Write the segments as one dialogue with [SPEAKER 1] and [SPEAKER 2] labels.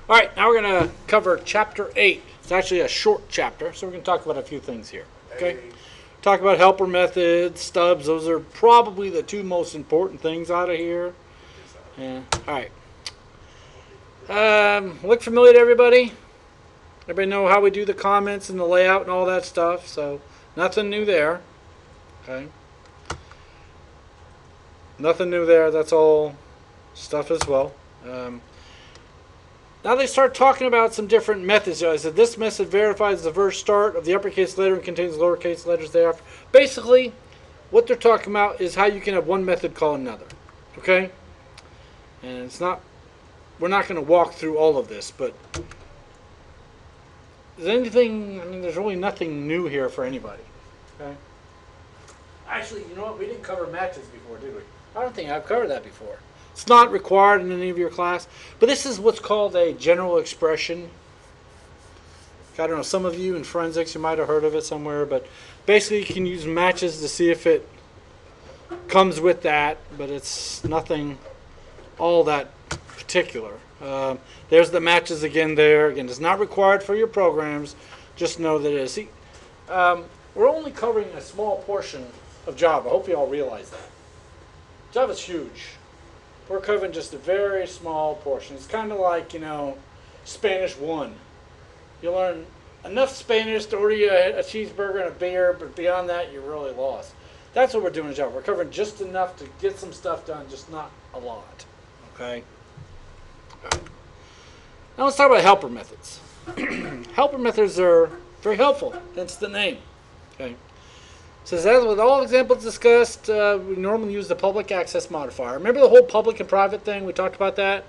[SPEAKER 1] All right, now we're going to cover Chapter 8. It's actually a short chapter, so we're going to talk about a few things here. Okay? Talk about helper methods, stubs. Those are probably the two most important things out of here. Yeah. All right. Look familiar to everybody? Everybody know how we do the comments and the layout and all that stuff, so nothing new there. Okay? Nothing new there. That's all stuff as well. Now they start talking about some different methods. I said this method verifies the verse start of the uppercase letter and contains lowercase letters thereafter. Basically, what they're talking about is how you can have one method call another. Okay? And it's not, we're not going to walk through all of this, but is anything, I mean, there's really nothing new here for anybody. Okay? Actually, you know what? We didn't cover matches before, did we? I don't think I've covered that before. It's not required in any of your class, but this is what's called a general expression. I don't know, some of you in forensics, you might have heard of it somewhere, but basically you can use matches to see if it comes with that, but it's nothing all that particular. There's the matches again there. Again, it's not required for your programs. Just know that it is. See, we're only covering a small portion of Java. I hope you all realize that. Java's huge. We're covering just a very small portion. It's kind of like, you know, Spanish 1. You learn enough Spanish to order you a cheeseburger and a beer, but beyond that, you're really lost. That's what we're doing in Java. We're covering just enough to get some stuff done, just not a lot. Okay? All right. Now let's talk about helper methods. Helper methods are very helpful, hence the name. Okay? So as with all examples discussed, we normally use the public access modifier. Remember the whole public and private thing? We talked about that.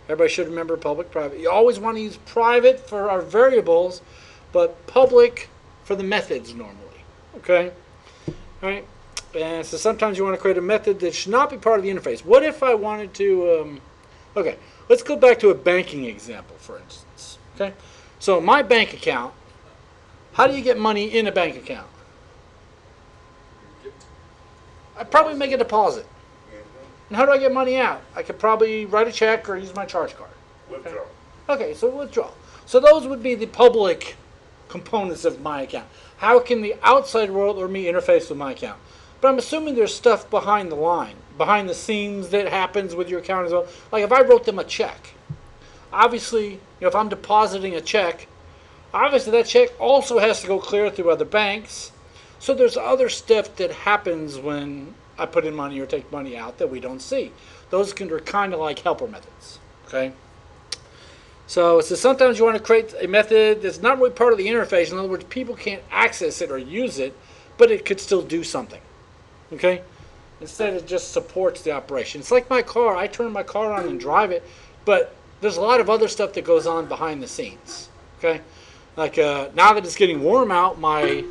[SPEAKER 1] Everybody should remember public, private. You always want to use private for our variables, but public for the methods normally. Okay? All right? And so sometimes you want to create a method that should not be part of the interface. What if I wanted to... okay, let's go back to a banking example, for instance. Okay? So my bank account, how do you get money in a bank account? I'd probably make a deposit. And how do I get money out? I could probably write a check or use my charge card.
[SPEAKER 2] Withdraw.
[SPEAKER 1] Okay, so withdraw. So those would be the public components of my account. How can the outside world or me interface with my account? But I'm assuming there's stuff behind the line, behind the scenes that happens with your account as well. Like if I wrote them a check, obviously, you know, if I'm depositing a check, obviously that check also has to go clear through other banks. So there's other stuff that happens when I put in money or take money out that we don't see. Those are kind of like helper methods. Okay. So sometimes you want to create a method that's not really part of the interface. In other words, people can't access it or use it, but it could still do something. Okay. Instead, it just supports the operation. It's like my car. I turn my car on and drive it, but there's a lot of other stuff that goes on behind the scenes. Okay. Like now that it's getting warm out, my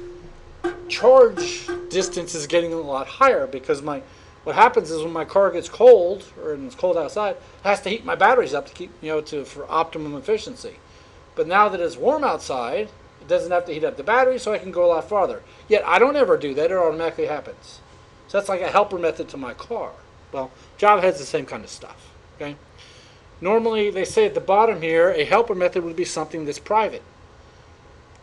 [SPEAKER 1] charge distance is getting a lot higher because what happens is when my car gets cold or it's cold outside, it has to heat my batteries up to keep for optimum efficiency. But now that it's warm outside, it doesn't have to heat up the battery, so I can go a lot farther. Yet I don't ever do that; it automatically happens. So that's like a helper method to my car. Well, Java has the same kind of stuff. Okay. Normally, they say at the bottom here, a helper method would be something that's private.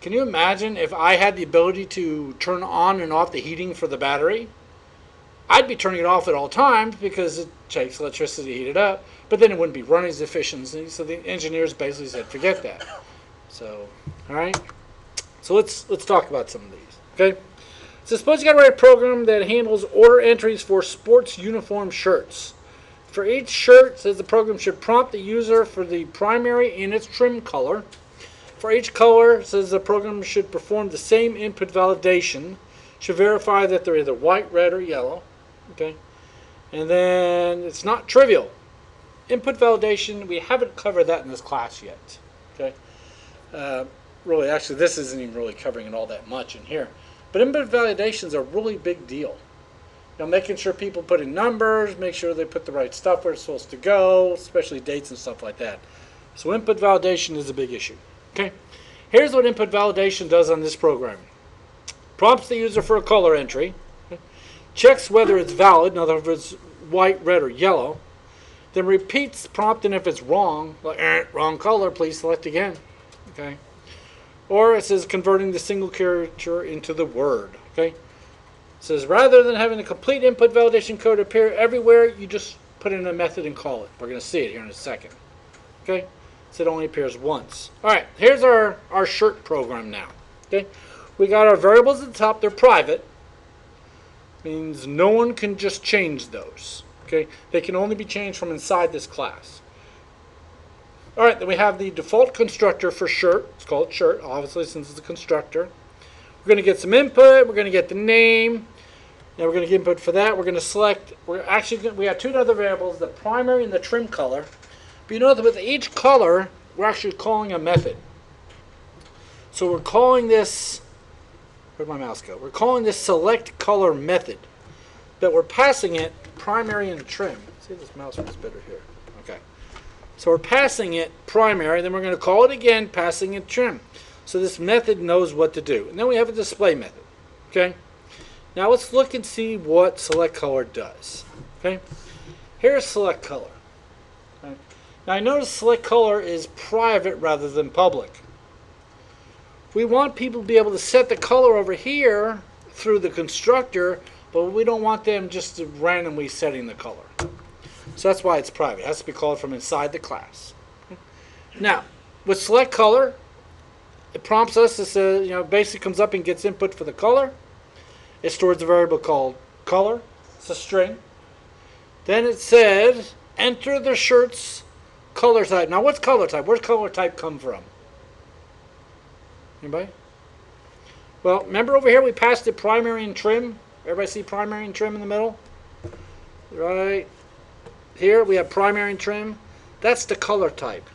[SPEAKER 1] Can you imagine if I had the ability to turn on and off the heating for the battery? I'd be turning it off at all times because it takes electricity to heat it up, but then it wouldn't be running as efficiently. So the engineers basically said, forget that. So, all right. So let's talk about some of these. Okay. So suppose you got to write a program that handles order entries for sports uniform shirts. For each shirt, it says the program should prompt the user for the primary and its trim color. For each color, it says the program should perform the same input validation. Should verify that they're either white, red, or yellow. Okay. And then it's not trivial. Input validation, we haven't covered that in this class yet. Okay. Really, actually, this isn't even really covering it all that much in here. But input validation is a really big deal. You know, making sure people put in numbers, make sure they put the right stuff where it's supposed to go, especially dates and stuff like that. So input validation is a big issue. Okay, here's what input validation does on this program. Prompts the user for a color entry, checks whether it's valid, in other words, white, red, or yellow, then repeats prompt, and if it's wrong, like wrong color, please select again. Okay. Or it says converting the single character into the word. Okay. It says rather than having the complete input validation code appear everywhere, you just put in a method and call it. We're going to see it here in a second. Okay. So it only appears once. All right. Here's our shirt program now. Okay. We got our variables at the top. They're private. Means no one can just change those. Okay. They can only be changed from inside this class. All right, then we have the default constructor for shirt. It's called shirt, obviously, since it's a constructor. We're going to get some input. We're going to get the name. Now we're going to get input for that. We're going to select. We have two other variables, the primary and the trim color. But you know that with each color, we're actually calling a method. So we're calling this. Where'd my mouse go? We're calling this select color method, but we're passing it primary and trim. Let's see if this mouse works better here. Okay. So we're passing it primary, then we're going to call it again, passing it trim. So this method knows what to do. And then we have a display method. Okay. Now let's look and see what select color does. Okay. Here's select color. Okay. Now I notice select color is private rather than public. We want people to be able to set the color over here through the constructor, but we don't want them just randomly setting the color. So that's why it's private. It has to be called from inside the class. Now, with select color, it prompts us. It says, basically comes up and gets input for the color. It stores a variable called color. It's a string. Then it said, enter the shirt's color type. Now, what's color type? Where's color type come from? Anybody? Well, remember over here we passed it primary and trim. Everybody see primary and trim in the middle? Right. Here we have primary and trim. That's the color type.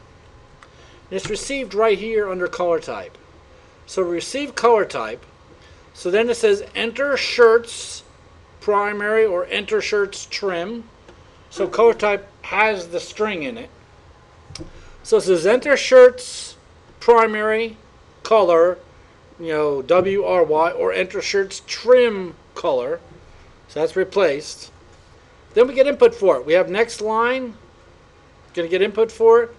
[SPEAKER 1] And it's received right here under color type. So we receive color type. So then it says enter shirts primary or enter shirts trim. So color type has the string in it. So it says enter shirts primary color, WRY, or enter shirts trim color. So that's replaced. Then we get input for it. We have next line. Going to get input for it.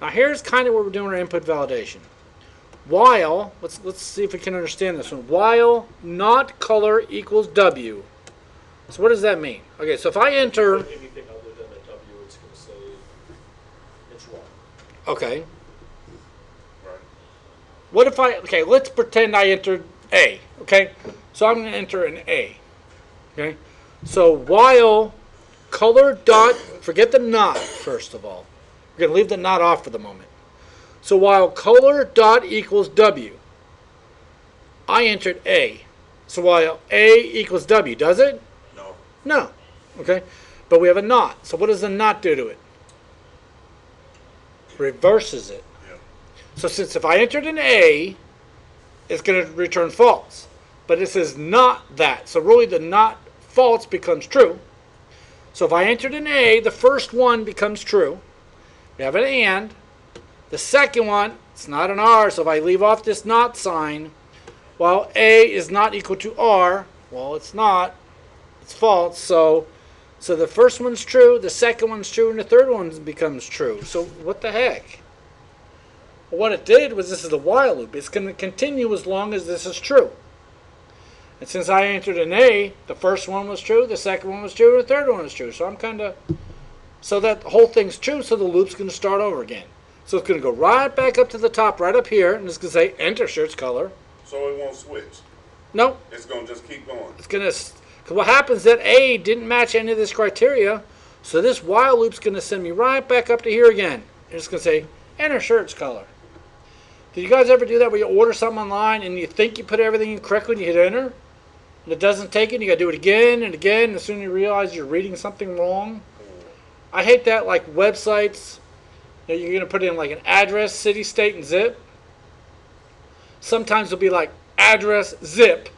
[SPEAKER 1] Now here's kind of where we're doing our input validation. While, let's see if we can understand this one. While not color equals W. So what does that mean? Okay, so if I enter
[SPEAKER 2] anything other than a W, it's going to say it's wrong.
[SPEAKER 1] Okay.
[SPEAKER 2] Right.
[SPEAKER 1] What if okay, let's pretend I entered A. Okay? So I'm going to enter an A. Okay? So while color dot, forget the not first of all. We're going to leave the not off for the moment. So while color dot equals W, I entered A. So while A equals W, does it?
[SPEAKER 2] No.
[SPEAKER 1] No. Okay? But we have a not. So what does the not do to it? Reverses it.
[SPEAKER 2] Yeah.
[SPEAKER 1] So since if I entered an A, it's going to return false. But it says not that. So really the not false becomes true. So if I entered an A, the first one becomes true. We have an and. The second one, it's not an R, so if I leave off this not sign, while A is not equal to R, well, it's not. It's false. So the first one's true, the second one's true, and the third one becomes true. So what the heck? Well, what it did was this is the while loop. It's going to continue as long as this is true. And since I entered an A, the first one was true, the second one was true, and the third one was true. So so that whole thing's true, so the loop's going to start over again. So it's going to go right back up to the top, right up here, and it's going to say enter shirt's color.
[SPEAKER 2] So it won't switch?
[SPEAKER 1] No.
[SPEAKER 2] It's going to just keep going?
[SPEAKER 1] It's going to, because what happens is that A didn't match any of this criteria, so this while loop's going to send me right back up to here again. And it's going to say enter shirt's color. Did you guys ever do that where you order something online and you think you put everything in correctly and you hit enter? And it doesn't take it, and you got to do it again and again, and as soon as you realize you're reading something wrong? I hate that, like websites. You're going to put in like an address, city, state, and zip. Sometimes it'll be like address, zip,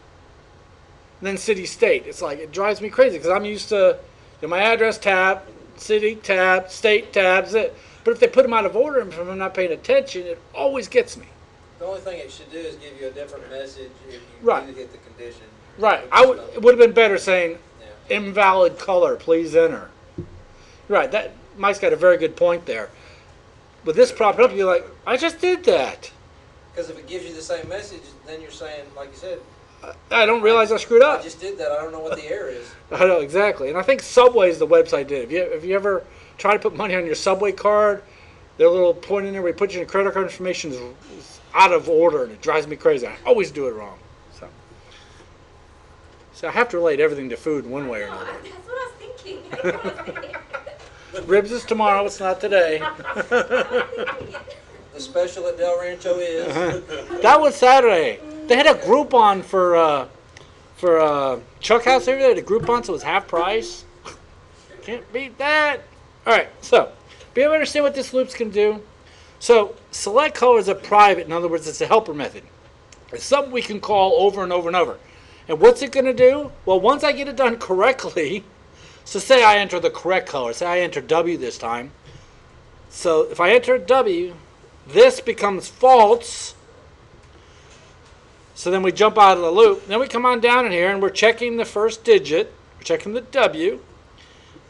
[SPEAKER 1] and then city, state. It's like, it drives me crazy because I'm used to my address tab, city tab, state tab, zip. But if they put them out of order and if I'm not paying attention, it always gets me.
[SPEAKER 3] The only thing it should do is give you a different message if you
[SPEAKER 1] Right.
[SPEAKER 3] do hit the condition.
[SPEAKER 1] Right. It would have been better saying invalid color, please enter. Right. Mike's got a very good point there. With this problem, you're like, I just did that.
[SPEAKER 3] Because if it gives you the same message, then you're saying, like you said,
[SPEAKER 1] I don't realize I screwed
[SPEAKER 3] I
[SPEAKER 1] up.
[SPEAKER 3] just did that. I don't know what the error is.
[SPEAKER 1] I know, exactly. And I think Subway's the website did. If you ever try to put money on your Subway card, their little point in there where you put your credit card information is out of order, and it drives me crazy. I always do it wrong. So I have to relate everything to food in one way or another.
[SPEAKER 4] That's what I was thinking. That's what I was thinking.
[SPEAKER 1] Ribs is tomorrow. It's not today.
[SPEAKER 3] The special at Del Rancho is.
[SPEAKER 1] That was Saturday. They had a Groupon for Chuck House every day. They had a Groupon, so it was half price. Can't beat that. All right, so do you understand what this loop's can do? So select color is a private. In other words, it's a helper method. It's something we can call over and over and over. And what's it going to do? Well, once I get it done correctly, so say I enter the correct color. Say I enter W this time. So if I enter W, this becomes false. So then we jump out of the loop. Then we come on down in here and we're checking the first digit. We're checking the W.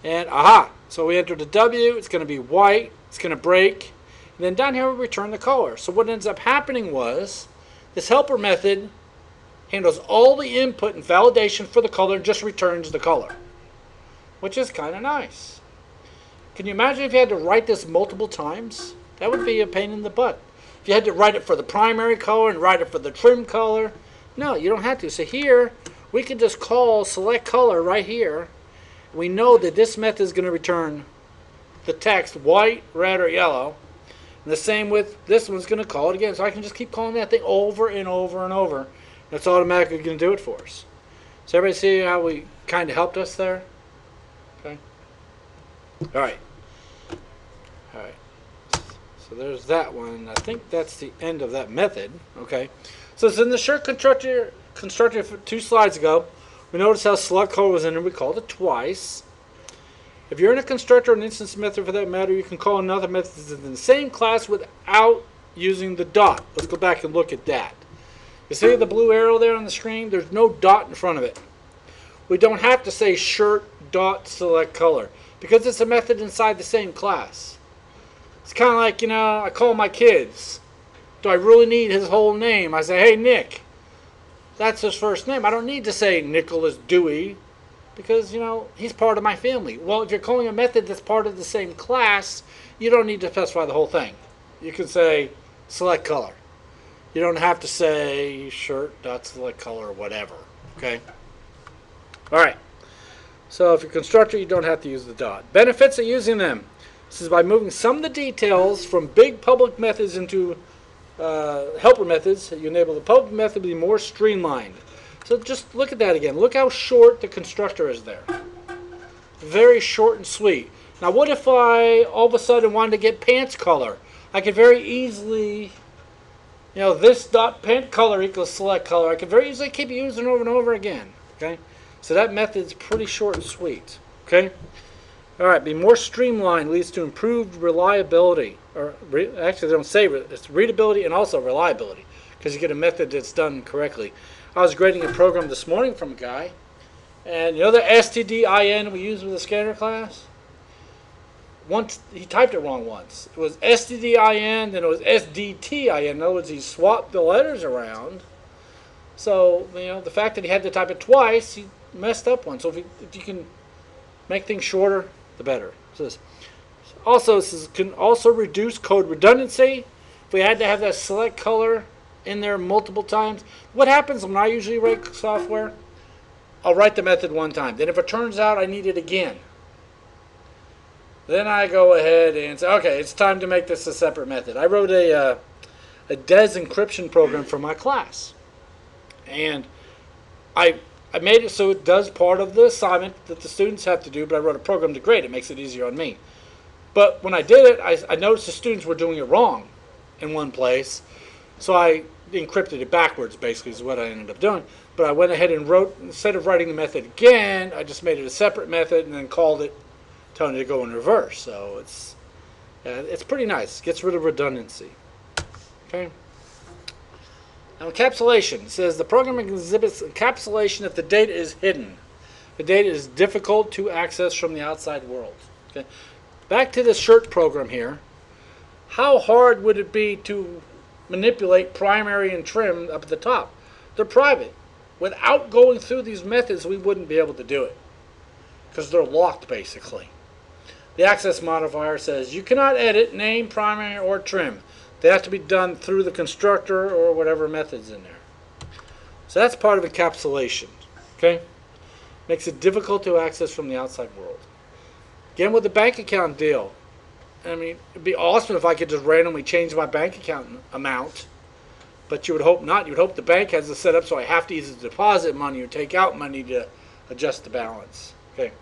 [SPEAKER 1] And aha. So we enter the W. It's going to be white. It's going to break. And then down here we return the color. So what ends up happening was this helper method handles all the input and validation for the color and just returns the color, which is kind of nice. Can you imagine if you had to write this multiple times? That would be a pain in the butt. If you had to write it for the primary color and write it for the trim color, no, you don't have to. So here, we can just call select color right here. We know that this method is going to return the text white, red, or yellow. And the same with this one's going to call it again. So I can just keep calling that thing over and over and over. That's automatically going to do it for us. So everybody see how we kind of helped us there? Okay. All right. All right. So there's that one. I think that's the end of that method. Okay. So it's in the shirt constructor 2 slides ago. We noticed how select color was in there. We called it twice. If you're in a constructor or an instance method for that matter, you can call another method that's in the same class without using the dot. Let's go back and look at that. You see the blue arrow there on the screen? There's no dot in front of it. We don't have to say shirt dot select color because it's a method inside the same class. It's kind of like, I call my kids. Do I really need his whole name? I say, hey, Nick. That's his first name. I don't need to say Nicholas Dewey because, he's part of my family. Well, if you're calling a method that's part of the same class, you don't need to specify the whole thing. You can say select color. You don't have to say shirt dot select color or whatever. Okay? All right. So if you're a constructor, you don't have to use the dot. Benefits of using them. This is by moving some of the details from big public methods into helper methods. You enable the public method to be more streamlined. So just look at that again. Look how short the constructor is there. Very short and sweet. Now what if I all of a sudden wanted to get pants color? I could very easily, this dot pant color equals select color. I could very easily keep using it over and over again. Okay? So that method's pretty short and sweet. Okay? All right, be more streamlined leads to improved reliability. Actually, they don't say it's readability and also reliability because you get a method that's done correctly. I was grading a program this morning from a guy, and the STDIN we use with the scanner class? Once he typed it wrong once. It was STDIN, then it was SDTIN. In other words, he swapped the letters around. So, the fact that he had to type it twice, he messed up one. So if you can make things shorter, the better. So this can also reduce code redundancy. If we had to have that select color in there multiple times, what happens when I usually write software? I'll write the method one time. Then if it turns out I need it again, then I go ahead and say, okay, it's time to make this a separate method. I wrote a DES encryption program for my class. And I made it so it does part of the assignment that the students have to do, but I wrote a program to grade it. It makes it easier on me. But when I did it, I noticed the students were doing it wrong in one place. So I encrypted it backwards, basically, is what I ended up doing. But I went ahead and wrote, instead of writing the method again, I just made it a separate method and then called it, telling it to go in reverse. So it's pretty nice. Gets rid of redundancy. Okay. Now, encapsulation. It says the program exhibits encapsulation if the data is hidden. The data is difficult to access from the outside world. Okay. back to the shirt program here. How hard would it be to manipulate primary and trim up at the top? They're private. Without going through these methods, we wouldn't be able to do it because they're locked basically. The access modifier says you cannot edit, name, primary, or trim. They have to be done through the constructor or whatever method's in there. So that's part of encapsulation. Okay? Makes it difficult to access from the outside world. Again, with the bank account deal, I mean, it'd be awesome if I could just randomly change my bank account amount, but you would hope not. You would hope the bank has it set up so I have to either deposit money or take out money to adjust the balance. Okay.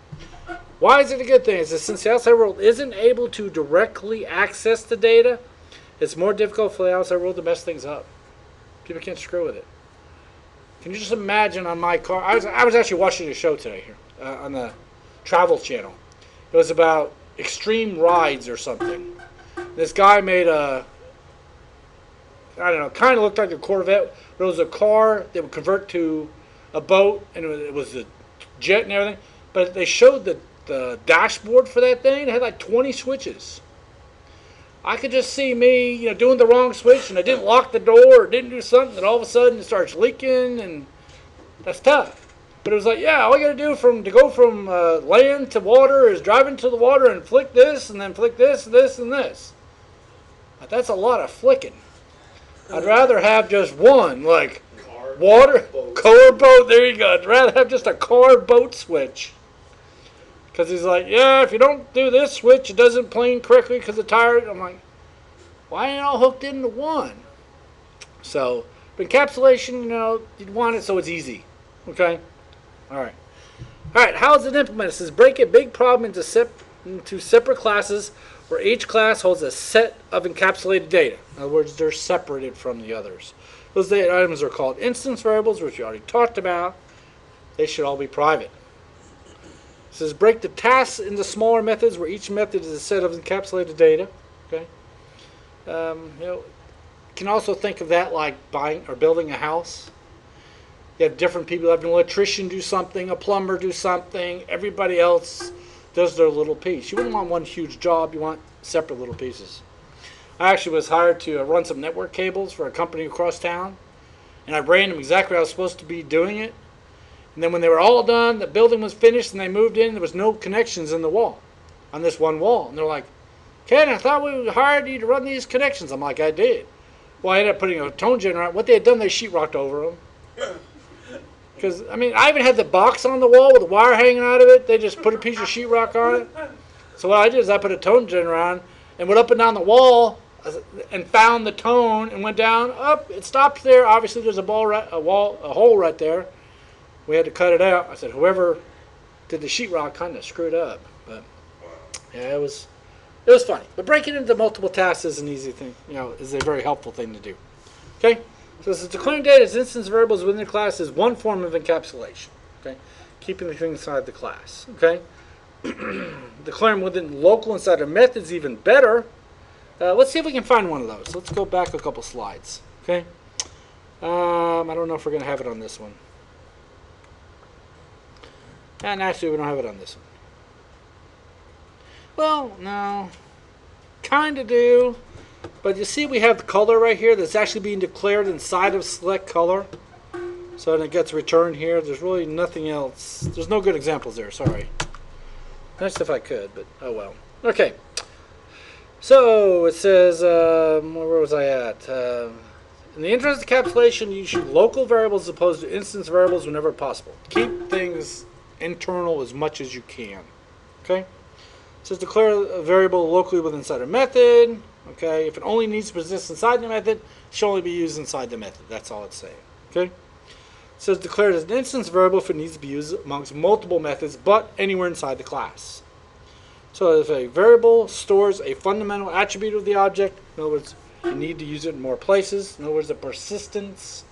[SPEAKER 1] Why is it a good thing? It's that since the outside world isn't able to directly access the data, it's more difficult for the outside world to mess things up. People can't screw with it. Can you just imagine on my car? I was actually watching a show today here on the Travel Channel. It was about extreme rides or something. This guy made a, I don't know, kind of looked like a Corvette, but it was a car that would convert to a boat, and it was a jet and everything. But they showed the dashboard for that thing. It had like 20 switches. I could just see me, doing the wrong switch, and I didn't lock the door or didn't do something, and all of a sudden it starts leaking, and that's tough. But it was like, yeah, all you got to do to go from land to water is drive into the water and flick this, and then flick this, this, and this. But that's a lot of flicking. I'd rather have just one, like
[SPEAKER 2] Car,
[SPEAKER 1] water,
[SPEAKER 2] boat.
[SPEAKER 1] car, boat. There you go. I'd rather have just a car, boat switch. Because he's like, yeah, if you don't do this switch, it doesn't plane correctly because the tire. I'm like, why ain't it all hooked into one? So, but encapsulation, you'd want it so it's easy. Okay? All right. All right, how is it implemented? It says break a big problem into separate classes where each class holds a set of encapsulated data. In other words, they're separated from the others. Those data items are called instance variables, which we already talked about. They should all be private. It says break the tasks into smaller methods where each method is a set of encapsulated data. Okay. Can also think of that like buying or building a house. You have different people. You have an electrician do something, a plumber do something. Everybody else does their little piece. You wouldn't want one huge job. You want separate little pieces. I actually was hired to run some network cables for a company across town, and I ran them exactly how I was supposed to be doing it. And then when they were all done, the building was finished, and they moved in, there was no connections in the wall, on this one wall. And they're like, Ken, I thought we hired you to run these connections. I'm like, I did. Well, I ended up putting a tone generator. What they had done, they sheetrocked over them. Because, I even had the box on the wall with the wire hanging out of it. They just put a piece of sheetrock on it. So what I did is I put a tone generator on and went up and down the wall and found the tone and went down, up. It stopped there. Obviously, there's a hole right there. We had to cut it out. I said, whoever did the sheetrock kind of screwed up. But yeah, it was funny. But breaking into multiple tasks is an easy thing. Is a very helpful thing to do. Okay. So this is declaring data as instance variables within the class is one form of encapsulation. Okay. Keeping the thing inside the class. Okay. Declaring within local inside a method is even better. Let's see if we can find one of those. Let's go back a couple slides. Okay. I don't know if we're going to have it on this one. And actually, we don't have it on this one. Well, no. Kind of do. But you see we have the color right here that's actually being declared inside of select color. So then it gets returned here. There's really nothing else. There's no good examples there. Sorry. Nice if I could, but oh well. Okay. So it says, where was I at? In the interest of encapsulation, you use local variables as opposed to instance variables whenever possible. Keep things internal as much as you can. Okay? It says declare a variable locally within inside a method. Okay? If it only needs to persist inside the method, it should only be used inside the method. That's all it's saying. Okay? It says declare it as an instance variable if it needs to be used amongst multiple methods, but anywhere inside the class. So if a variable stores a fundamental attribute of the object, in other words, you need to use it in more places. In other words, the persistence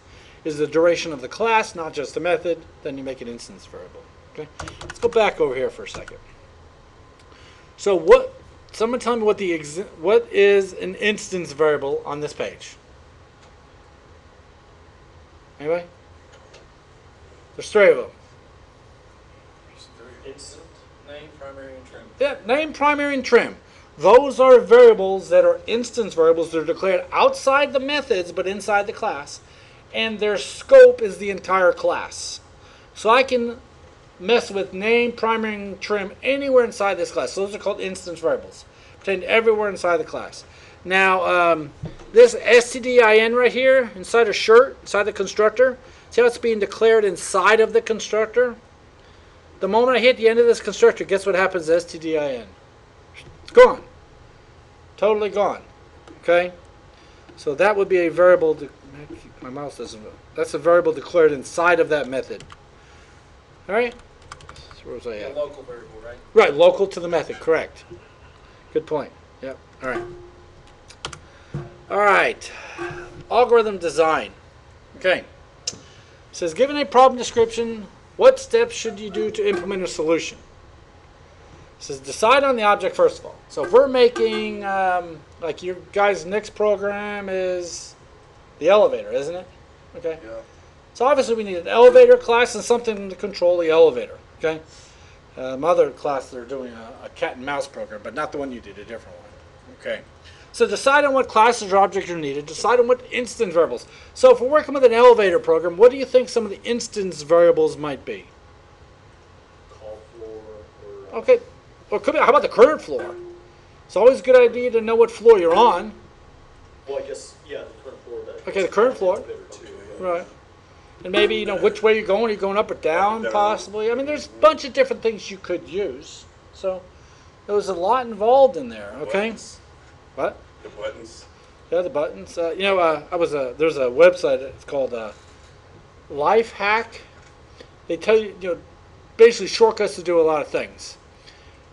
[SPEAKER 1] is the duration of the class, not just the method. Then you make an instance variable. Okay, let's go back over here for a second. So someone tell me what is an instance variable on this page? Anybody? There's three of them.
[SPEAKER 2] Instant?
[SPEAKER 3] Name, primary, and trim.
[SPEAKER 1] Yeah, name, primary, and trim. Those are variables that are instance variables that are declared outside the methods but inside the class. And their scope is the entire class. So I can mess with name, primary, and trim anywhere inside this class. So those are called instance variables. Obtained everywhere inside the class. Now, this stdin right here, inside a shirt, inside the constructor, see how it's being declared inside of the constructor? The moment I hit the end of this constructor, guess what happens to stdin? It's gone. Totally gone. Okay? So that would be a variable, my mouse doesn't move. That's a variable declared inside of that method. Alright? So where was I
[SPEAKER 3] A
[SPEAKER 1] at?
[SPEAKER 3] local variable, right?
[SPEAKER 1] Right, local to the method, correct. Good point. Yep. Alright. Alright. Algorithm design. Okay. It says, given a problem description, what steps should you do to implement a solution? It says, decide on the object first of all. So if we're making, like your guys' next program is the elevator, isn't it? Okay.
[SPEAKER 5] Yeah.
[SPEAKER 1] So obviously we need an elevator class and something to control the elevator. Okay. My other class, they're doing a cat and mouse program, but not the one you did, a different one. Okay. So decide on what classes or objects are needed. Decide on what instance variables. So if we're working with an elevator program, what do you think some of the instance variables might be?
[SPEAKER 2] Call floor or
[SPEAKER 1] Okay. Or could be, how about the current floor? It's always a good idea to know what floor you're on.
[SPEAKER 2] well, I guess yeah, the current floor. That
[SPEAKER 1] Okay, the current floor.
[SPEAKER 2] Bit or two, yeah.
[SPEAKER 1] Right. And maybe, you know, which way you're going. Are you going up or down,
[SPEAKER 5] Down.
[SPEAKER 1] possibly? I mean, there's a bunch of different things you could use. So there was a lot involved in there, okay?
[SPEAKER 5] Buttons.
[SPEAKER 1] What?
[SPEAKER 5] The buttons.
[SPEAKER 1] Yeah, the buttons. You know, there's a website, it's called Life Hack. They tell you, you know, basically shortcuts to do a lot of things.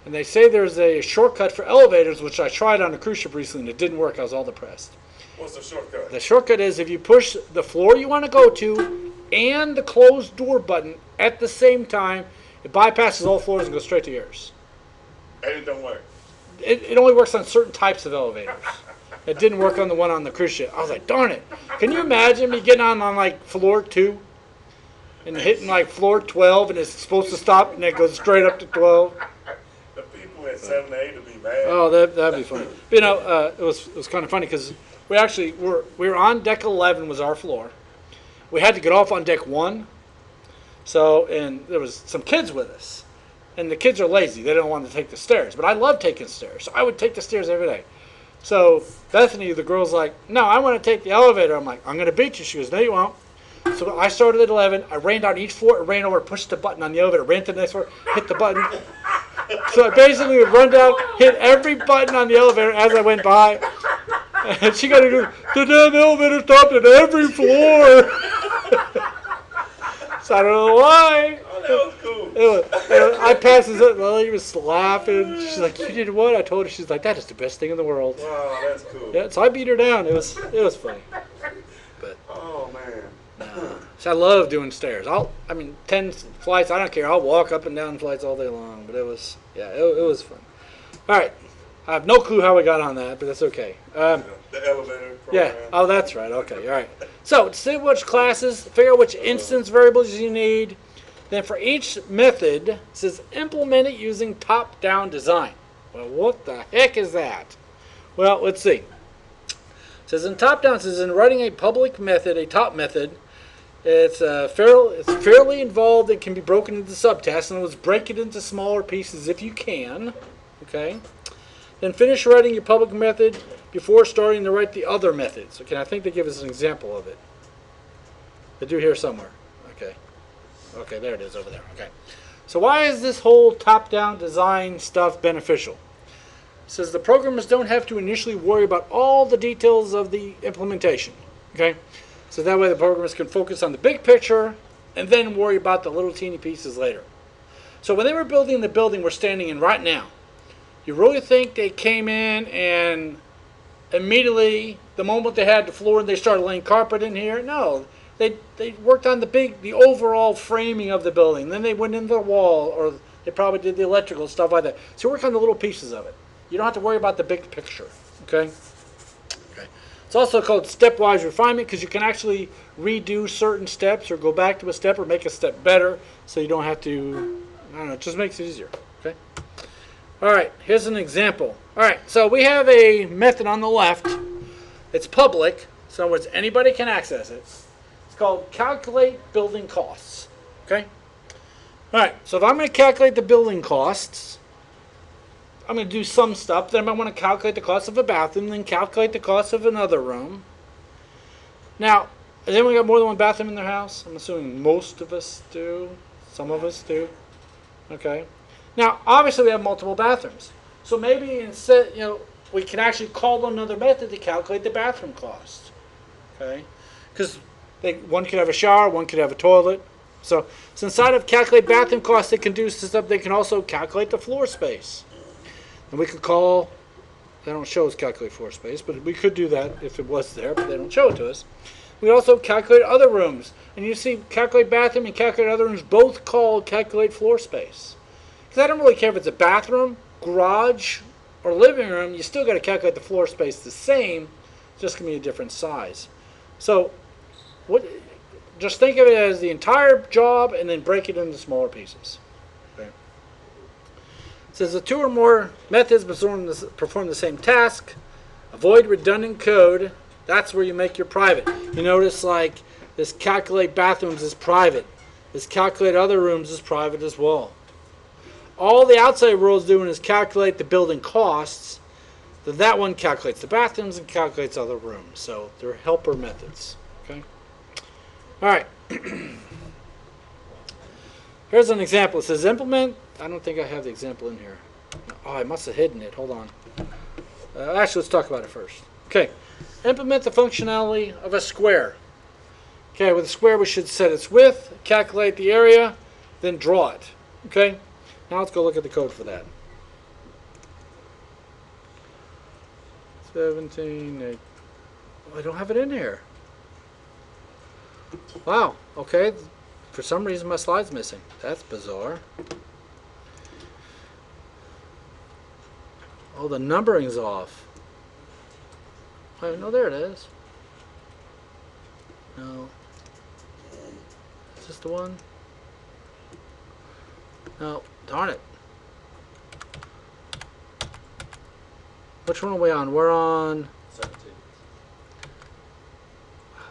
[SPEAKER 1] And they say there's a shortcut for elevators, which I tried on a cruise ship recently, and it didn't work. I was all depressed.
[SPEAKER 5] What's the shortcut?
[SPEAKER 1] The shortcut is if you push the floor you want to go to and the closed door button at the same time, it bypasses all floors and goes straight to yours.
[SPEAKER 5] And it don't work.
[SPEAKER 1] It only works on certain types of elevators. It didn't work on the one on the cruise ship. I was like, darn it. Can you imagine me getting on like floor 2 and hitting like floor 12 and it's supposed to stop and it goes straight up to 12?
[SPEAKER 5] The people at 7 to 8 will be mad.
[SPEAKER 1] Oh, that'd be funny. But, you know, it was kind of funny because we were on deck 11 was our floor. We had to get off on deck 1. So, and there was some kids with us. And the kids are lazy. They don't want to take the stairs. But I love taking stairs. So I would take the stairs every day. So Bethany, the girl's like, no, I want to take the elevator. I'm like, I'm going to beat you. She goes, no, you won't. So I started at 11. I ran down each floor and ran over, pushed the button on the elevator, ran to the next floor, hit the button. So I basically would run down, hit every button on the elevator as I went by. And she got to do, the damn elevator stopped at every floor. So I don't know why.
[SPEAKER 5] Oh, that was cool.
[SPEAKER 1] I passed this up, Lily was laughing. She's like, you did what? I told her. She's like, that is the best thing in the world.
[SPEAKER 5] Wow, that's cool.
[SPEAKER 1] Yeah, so I beat her down. It was funny. But
[SPEAKER 5] Oh, man.
[SPEAKER 1] so I love doing stairs. 10 flights, I don't care. I'll walk up and down flights all day long. But it was fun. All right. I have no clue how we got on that, but that's okay.
[SPEAKER 5] The elevator
[SPEAKER 1] Yeah.
[SPEAKER 5] program.
[SPEAKER 1] Oh, that's right. Okay. All right. So, see which classes, figure out which instance variables you need. Then for each method, it says implement it using top-down design. Well, what the heck is that? Well, let's see. It says in top-down, it says in writing a public method, a top method, it's fairly involved and can be broken into subtasks. And let's break it into smaller pieces if you can. Okay. Then finish writing your public method before starting to write the other methods. Okay, I think they give us an example of it. They do here somewhere. Okay. Okay, there it is over there. Okay. So why is this whole top-down design stuff beneficial? It says the programmers don't have to initially worry about all the details of the implementation. Okay. So that way the programmers can focus on the big picture and then worry about the little teeny pieces later. So when they were building the building we're standing in right now, you really think they came in and immediately, the moment they had the floor and they started laying carpet in here? No. They worked on the overall framing of the building. Then they went into the wall, or they probably did the electrical, stuff like that. So work on the little pieces of it. You don't have to worry about the big picture. Okay? Okay. It's also called stepwise refinement because you can actually redo certain steps or go back to a step or make a step better so you don't have to, I don't know, it just makes it easier. Okay. All right, here's an example. All right, so we have a method on the left. It's public, so in other words, anybody can access it. It's called calculate building costs. Okay. All right, so if I'm going to calculate the building costs, I'm going to do some stuff. Then I want to calculate the cost of a bathroom, then calculate the cost of another room. Now, has anyone got more than one bathroom in their house? I'm assuming most of us do. Some of us do. Okay. Now, obviously, we have multiple bathrooms. So maybe instead, we can actually call another method to calculate the bathroom cost. Okay. Because one could have a shower, one could have a toilet. So inside of calculate bathroom costs, they can do stuff. They can also calculate the floor space. And we could call, they don't show us calculate floor space, but we could do that if it was there, but they don't show it to us. We also calculate other rooms. And you see calculate bathroom and calculate other rooms both called calculate floor space. Because I don't really care if it's a bathroom, garage, or living room, you still got to calculate the floor space the same, just going to be a different size. So just think of it as the entire job and then break it into smaller pieces. Okay. It says the two or more methods perform the same task. Avoid redundant code. That's where you make your private. You notice like this calculate bathrooms is private. This calculate other rooms is private as well. All the outside world is doing is calculate the building costs. Then that one calculates the bathrooms and calculates other rooms. So they're helper methods. Okay. All right. Here's an example. It says implement. I don't think I have the example in here. Oh, I must have hidden it. Hold on. Actually, let's talk about it first. Okay. Implement the functionality of a square. Okay, with a square, we should set its width, calculate the area, then draw it. Okay. Now let's go look at the code for that. 17. I don't have it in here. Wow, okay. For some reason my slide's missing. That's bizarre. Oh, the numbering's off. Oh, no, there it is. No. Is this the one? No, darn it. Which one are we on? We're on...
[SPEAKER 2] 17.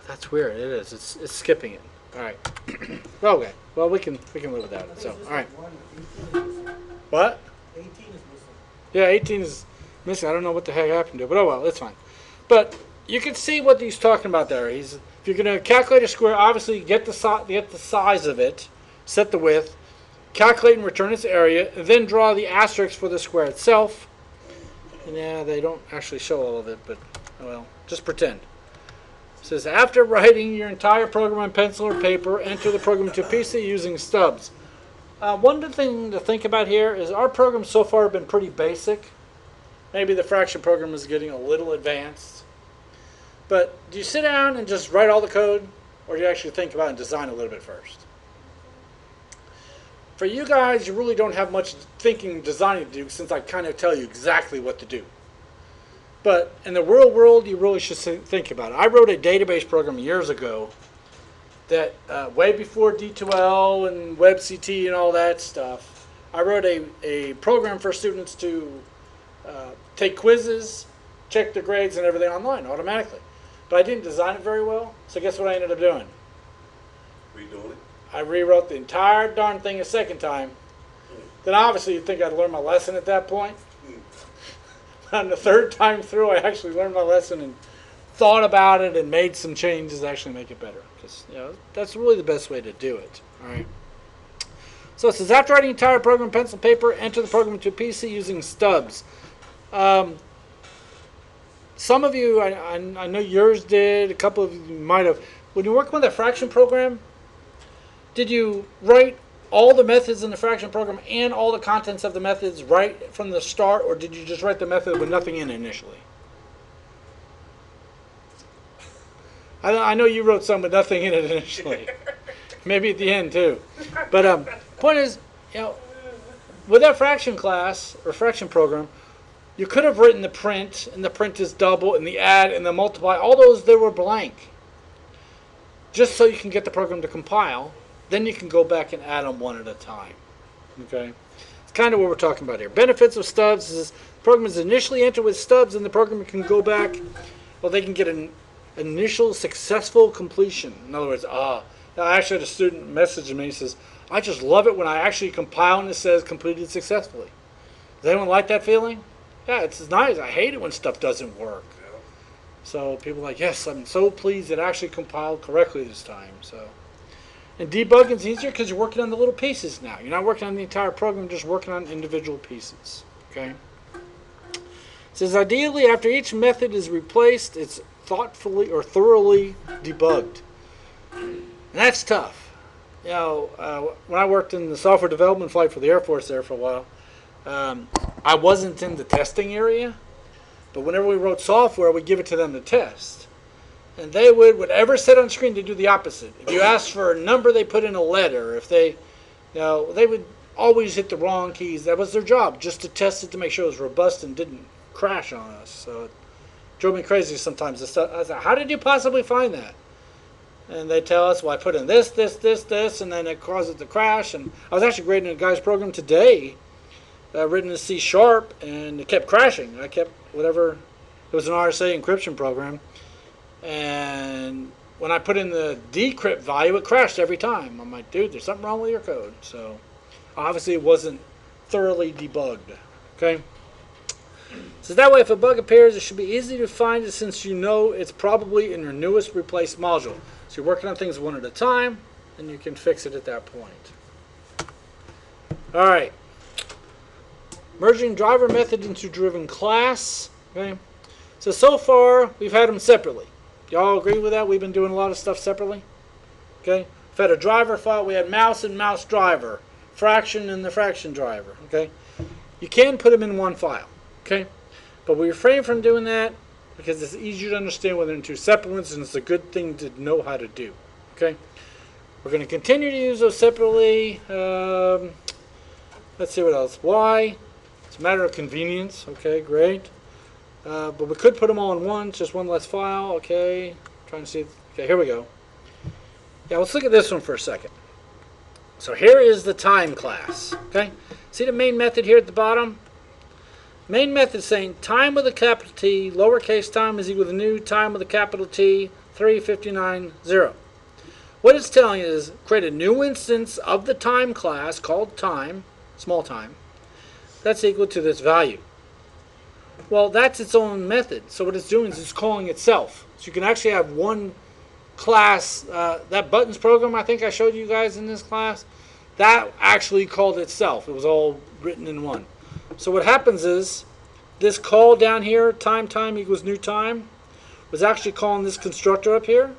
[SPEAKER 1] That's weird. It is. It's skipping it. All right. Okay. Well, we can live without it. So, all right. What?
[SPEAKER 6] 18 is missing.
[SPEAKER 1] Yeah, 18 is missing. I don't know what the heck happened to it, but oh well, it's fine. But you can see what he's talking about there. If you're going to calculate a square, obviously get the size of it, set the width, calculate and return its area, and then draw the asterisk for the square itself. And yeah, they don't actually show all of it, but well, just pretend. It says, after writing your entire program on pencil or paper, enter the program to PC using stubs. One thing to think about here is our program so far have been pretty basic. Maybe the fraction program is getting a little advanced. But do you sit down and just write all the code, or do you actually think about and design a little bit first? For you guys, you really don't have much thinking and designing to do, since I kind of tell you exactly what to do. But in the real world, you really should think about it. I wrote a database program years ago that way before D2L and WebCT and all that stuff, I wrote a program for students to take quizzes, check their grades and everything online automatically. But I didn't design it very well, so guess what I ended up doing?
[SPEAKER 5] Redoing it.
[SPEAKER 1] I rewrote the entire darn thing a second time. Then obviously you'd think I'd learned my lesson at that point. On the third time through, I actually learned my lesson and thought about it and made some changes to actually make it better. Because that's really the best way to do it. All right. So it says, after writing the entire program, pencil, paper, enter the program to PC using stubs. Some of you, I know yours did. A couple of you might have. When you work with a fraction program, did you write all the methods in the fraction program and all the contents of the methods right from the start, or did you just write the method with nothing in it initially? I know you wrote some with nothing in it initially. Maybe at the end too. But point is, with that fraction class or fraction program, you could have written the print, and the print is double, and the add, and the multiply. All those, they were blank. Just so you can get the program to compile. Then you can go back and add them one at a time. Okay? It's kind of what we're talking about here. Benefits of stubs is the program is initially entered with stubs, and the program can go back. Well, they can get an initial successful completion. In other words, I actually had a student message me. He says, "I just love it when I actually compile and it says completed successfully." Does anyone like that feeling? Yeah, it's nice. I hate it when stuff doesn't work. So people are like, yes, I'm so pleased it actually compiled correctly this time. So, and debugging is easier because you're working on the little pieces now. You're not working on the entire program, you're just working on individual pieces. Okay. It says ideally after each method is replaced, it's thoughtfully or thoroughly debugged. And that's tough. You know, when I worked in the software development flight for the Air Force there for a while, I wasn't in the testing area. But whenever we wrote software, we'd give it to them to test. And they would, whatever said on screen, they do the opposite. If you asked for a number, they put in a letter. If they, they would always hit the wrong keys. That was their job, just to test it to make sure it was robust and didn't crash on us. So it drove me crazy sometimes. I was like, how did you possibly find that? And they tell us, well, I put in this, and then it caused it to crash. And I was actually grading a guy's program today, written in C#, and it kept crashing. I kept whatever, it was an RSA encryption program, and when I put in the decrypt value, it crashed every time. I'm like, dude, there's something wrong with your code. So obviously it wasn't thoroughly debugged. Okay. So that way, if a bug appears, it should be easy to find it since you know it's probably in your newest replaced module. So you're working on things one at a time, and you can fix it at that point. All right. Merging driver method into driven class. Okay. So far, we've had them separately. Y'all agree with that? We've been doing a lot of stuff separately. Okay. We've had a driver file. We had mouse and mouse driver. Fraction and the fraction driver. Okay. You can put them in one file. Okay. But we refrain from doing that because it's easier to understand when they're in two separate ones, and it's a good thing to know how to do. Okay. We're going to continue to use those separately. Let's see what else. Why? It's a matter of convenience. Okay, great. But we could put them all in one, just one less file. Okay, trying to see. Okay, here we go. Yeah, let's look at this one for a second. So here is the time class. Okay, see the main method here at the bottom? Main method saying time with a capital T, lowercase time is equal to new time with a capital T, 359.0. What it's telling you is create a new instance of the time class called time, small time, that's equal to this value. Well, that's its own method. So what it's doing is it's calling itself. So you can actually have one class, that buttons program I think I showed you guys in this class, that actually called itself. It was all written in one. So what happens is this call down here, time equals new time, was actually calling this constructor up here.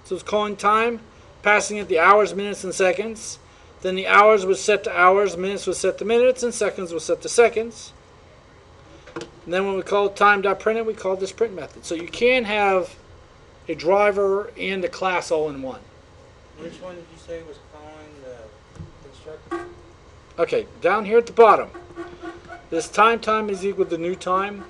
[SPEAKER 1] So it's calling time, passing it the hours, minutes, and seconds. Then the hours was set to hours, minutes was set to minutes, and seconds was set to seconds. And then when we call time.println, we call this print method. So you can have a driver and a class all in one.
[SPEAKER 3] Which one did you say was calling the constructor?
[SPEAKER 1] Okay, down here at the bottom, this time is equal to new time.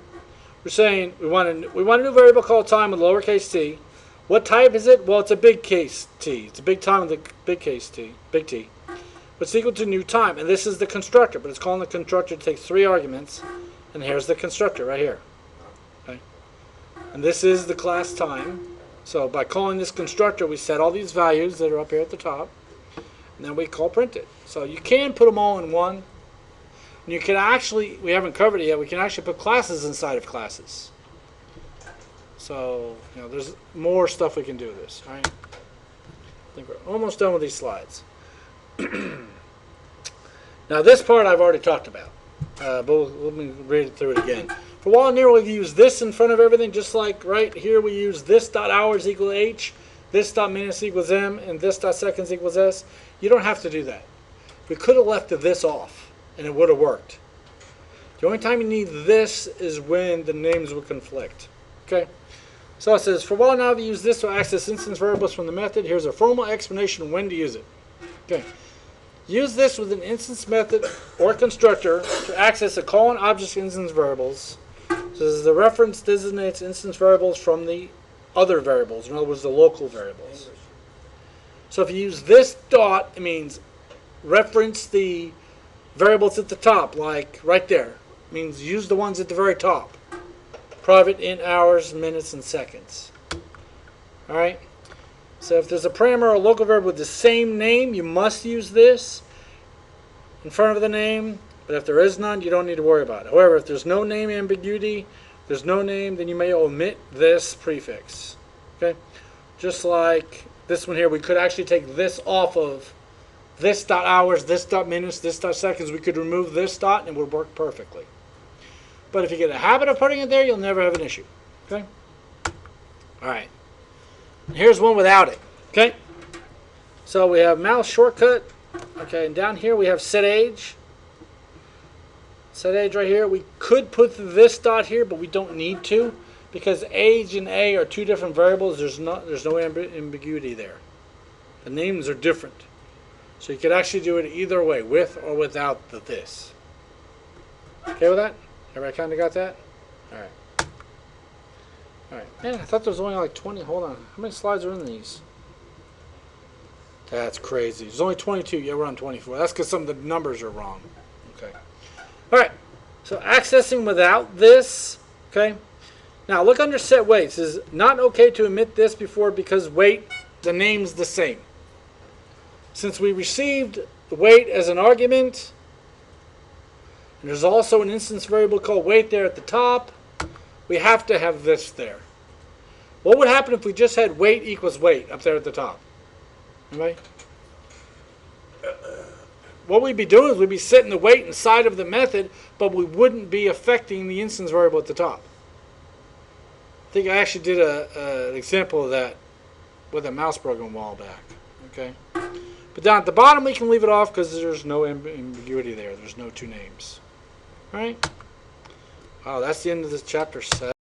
[SPEAKER 1] We're saying we want a new variable called time with lowercase t. What type is it? Well, it's a big case t. It's a big time with a big case t, big T. But it's equal to new time, and this is the constructor. But it's calling the constructor to take 3 arguments, and here's the constructor right here. Okay, and this is the class time. So by calling this constructor, we set all these values that are up here at the top, and then we call print it. So you can put them all in one. And you can actually, we haven't covered it yet, we can actually put classes inside of classes. So, there's more stuff we can do with this. All right? I think we're almost done with these slides. Now this part I've already talked about, but let me read through it again. For while and near, we've used this in front of everything, just like right here we use this dot hours equal H, this dot minutes equals M, and this dot seconds equals S. You don't have to do that. We could have left this off, and it would have worked. The only time you need this is when the names would conflict. Okay? So it says, for while now we use this to access instance variables from the method. Here's a formal explanation of when to use it. Okay. Use this with an instance method or constructor to access a call and object instance variables. So the reference designates instance variables from the other variables, in other words, the local variables. So if you use this dot, it means reference the variables at the top, like right there. Means use the ones at the very top. Private int hours, minutes, and seconds. All right. So if there's a parameter or a local variable with the same name, you must use this in front of the name. But if there is none, you don't need to worry about it. However, if there's no name ambiguity, there's no name, then you may omit this prefix. Okay. Just like this one here, we could actually take this off of this dot hours, this dot minutes, this dot seconds. We could remove this dot and it would work perfectly. But if you get a habit of putting it there, you'll never have an issue. Okay? All right. And here's one without it. Okay? So we have mouse shortcut. Okay, and down here we have set age. Set age right here. We could put this dot here, but we don't need to because age and A are two different variables. There's no ambiguity there. The names are different. So you could actually do it either way, with or without the this. Okay with that? Everybody kind of got that? All right. All right. Man, I thought there was only like 20. Hold on. How many slides are in these? That's crazy. There's only 22. Yeah, we're on 24. That's because some of the numbers are wrong. Okay. All right. So accessing without this. Okay. Now look under set weight. It says not okay to omit this before because weight, the name's the same. Since we received the weight as an argument, and there's also an instance variable called weight there at the top, we have to have this there. What would happen if we just had weight equals weight up there at the top? Anybody? What we'd be doing is we'd be setting the weight inside of the method, but we wouldn't be affecting the instance variable at the top. I think I actually did an example of that with a mouse program a while back. Okay. But down at the bottom, we can leave it off because there's no ambiguity there. There's no two names. All right? Wow, that's the end of this chapter 7.